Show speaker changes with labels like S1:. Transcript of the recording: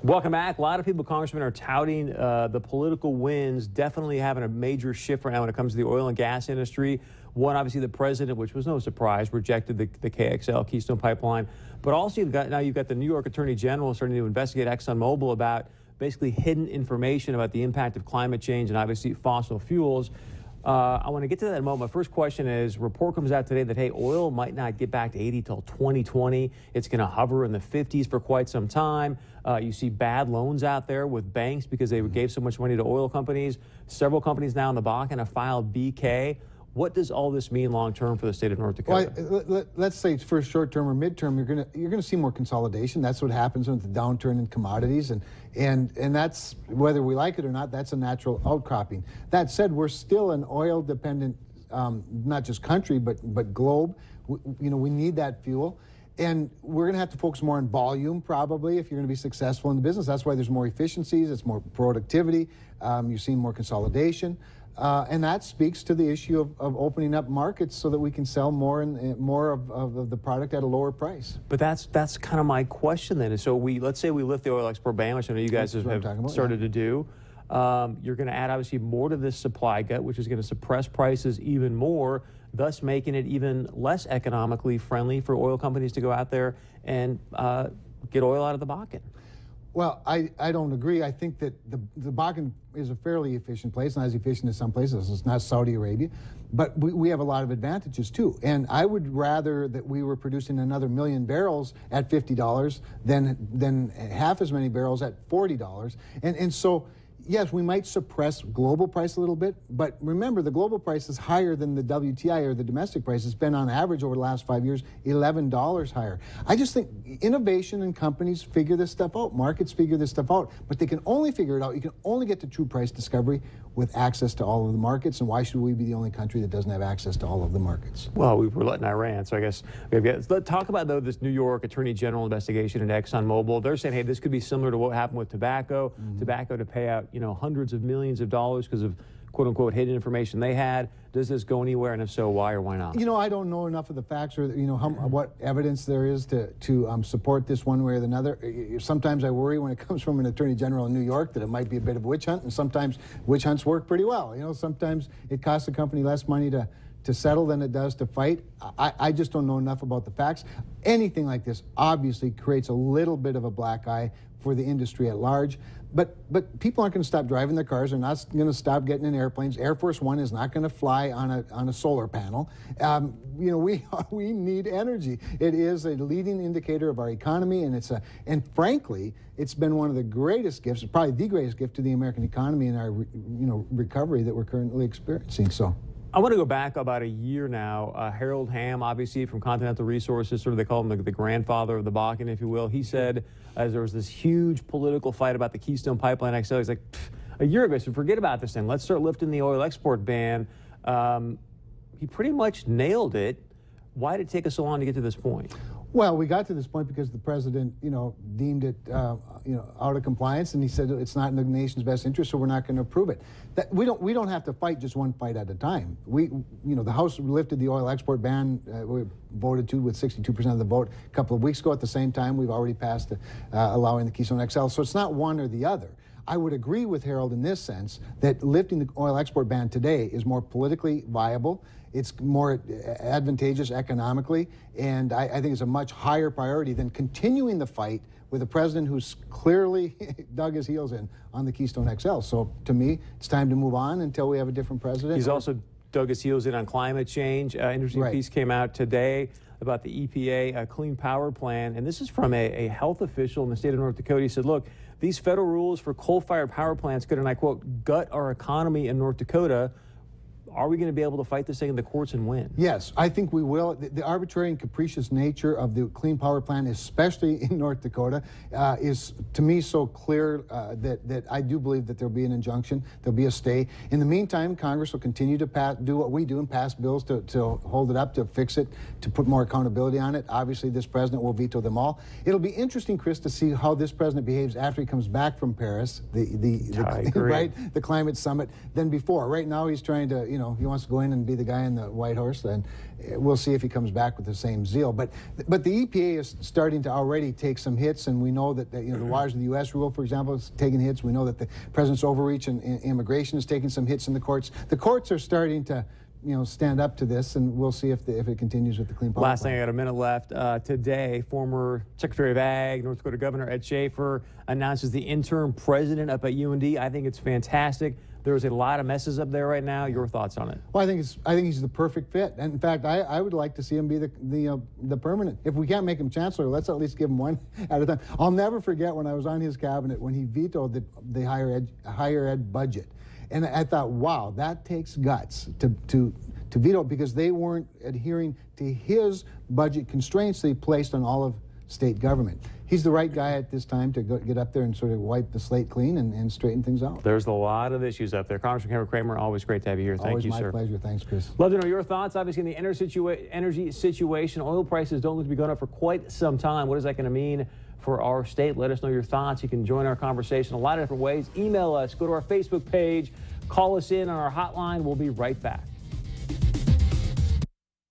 S1: Welcome back. A lot of people, Congressman, are touting the political wins, definitely having a major shift right now when it comes to the oil and gas industry. One, obviously, the president, which was no surprise, rejected the KXL, Keystone Pipeline. But also, you've got the New York Attorney General starting to investigate ExxonMobil about basically hidden information about the impact of climate change and obviously fossil fuels. I want to get to that in a moment. My first question is, report comes out today that, hey, oil might not get back to 80 till 2020. It's going to hover in the 50s for quite some time. You see bad loans out there with banks because they gave so much money to oil companies. Several companies now in the Bakken have filed BK. What does all this mean long term for the state of North Dakota?
S2: Well, let's say it's for short term or midterm, you're gonna see more consolidation. That's what happens with the downturn in commodities, and that's, whether we like it or not, that's a natural outcropping. That said, we're still an oil dependent, not just country but globe. We need that fuel. And we're going to have to focus more on volume, probably, if you're going to be successful in the business. That's why there's more efficiencies, it's more productivity, you're seeing more consolidation. And that speaks to the issue of opening up markets so that we can sell more and more of the product at a lower price.
S1: But that's kind of my question then. So let's say we lift the oil export ban, which I know you guys have started to do. You're going to add obviously more to this supply gut, which is going to suppress prices even more, thus making it even less economically friendly for oil companies to go out there and get oil out of the Bakken.
S2: Well, I don't agree. I think that the Bakken is a fairly efficient place, not as efficient as some places. It's not Saudi Arabia, but we have a lot of advantages too. And I would rather that we were producing another 1 million barrels at $50 than half as many barrels at $40. And so, yes, we might suppress global price a little bit, but remember, the global price is higher than the WTI or the domestic price. It's been on average over the last 5 years, $11 higher. I just think innovation and companies figure this stuff out. Markets figure this stuff out, but they can only figure it out. You can only get to true price discovery with access to all of the markets, and why should we be the only country that doesn't have access to all of the markets?
S1: Well, we were letting Iran, so I guess let's talk about, though, this New York Attorney General investigation into ExxonMobil. They're saying, hey, this could be similar to what happened with tobacco. Tobacco to pay out, hundreds of millions of dollars because of quote-unquote hidden information they had. Does this go anywhere, and if so, why or why not?
S2: I don't know enough of the facts or what evidence there is to support this one way or another. Sometimes I worry when it comes from an attorney general in New York that it might be a bit of a witch hunt, and sometimes witch hunts work pretty well. Sometimes it costs a company less money to settle than it does to fight. I just don't know enough about the facts. Anything like this obviously creates a little bit of a black eye for the industry at large. But people aren't going to stop driving their cars. They're not going to stop getting in airplanes. Air Force One is not going to fly on a solar panel. We need energy. It is a leading indicator of our economy, and frankly, it's been one of the greatest gifts, probably the greatest gift to the American economy and our recovery that we're currently experiencing. So.
S1: I want to go back about a year now. Harold Hamm, obviously from Continental Resources, sort of they call him the grandfather of the Bakken, if you will. He said, as there was this huge political fight about the Keystone Pipeline XL, he's like, a year ago, so forget about this thing. Let's start lifting the oil export ban. He pretty much nailed it. Why did it take us so long to get to this point?
S2: Well, we got to this point because the president, deemed it, out of compliance, and he said it's not in the nation's best interest, so we're not going to approve it. We don't have to fight just one fight at a time. The House lifted the oil export ban. We voted to with 62% of the vote a couple of weeks ago. At the same time, we've already passed allowing the Keystone XL. So it's not one or the other. I would agree with Harold in this sense that lifting the oil export ban today is more politically viable. It's more advantageous economically, and I think it's a much higher priority than continuing the fight with a president who's clearly dug his heels in on the Keystone XL. So to me, it's time to move on until we have a different president.
S1: He's also dug his heels in on climate change. Interesting piece came out today about the EPA Clean Power Plan, and this is from a health official in the state of North Dakota. He said, look, these federal rules for coal-fired power plants could, and I quote, gut our economy in North Dakota. Are we going to be able to fight this thing in the courts and win?
S2: Yes, I think we will. The arbitrary and capricious nature of the Clean Power Plan, especially in North Dakota, is to me so clear that I do believe that there'll be an injunction, there'll be a stay. In the meantime, Congress will continue to do what we do and pass bills to hold it up, to fix it, to put more accountability on it. Obviously, this president will veto them all. It'll be interesting, Chris, to see how this president behaves after he comes back from Paris, the climate summit, than before. Right now, he's trying to he wants to go in and be the guy in the white horse, then we'll see if he comes back with the same zeal. But the EPA is starting to already take some hits, and we know that the Waters of the U.S. rule, for example, is taking hits. We know that the president's overreach in immigration is taking some hits in the courts. The courts are starting to stand up to this, and we'll see if it continues with the Clean Power
S1: Last
S2: Plan.
S1: thing, I got a minute left. Today, former Secretary of Ag, North Dakota Governor Ed Schaefer announces the interim president up at UND. I think it's fantastic. There's a lot of messes up there right now. Your thoughts on it?
S2: Well, I think he's the perfect fit, and in fact, I would like to see him be the permanent. If we can't make him chancellor, let's at least give him one at a time. I'll never forget when I was on his cabinet when he vetoed the higher ed budget. And I thought, wow, that takes guts to veto, because they weren't adhering to his budget constraints that he placed on all of state government. He's the right guy at this time to get up there and sort of wipe the slate clean and straighten things out.
S1: There's a lot of issues up there. Congressman Cramer, always great to have you here. Thank you, sir.
S2: Always my pleasure. Thanks, Chris.
S1: Love to know your thoughts. Obviously, in the energy situation, oil prices don't look to be going up for quite some time. What is that going to mean for our state? Let us know your thoughts. You can join our conversation a lot of different ways. Email us, go to our Facebook page, call us in on our hotline. We'll be right back.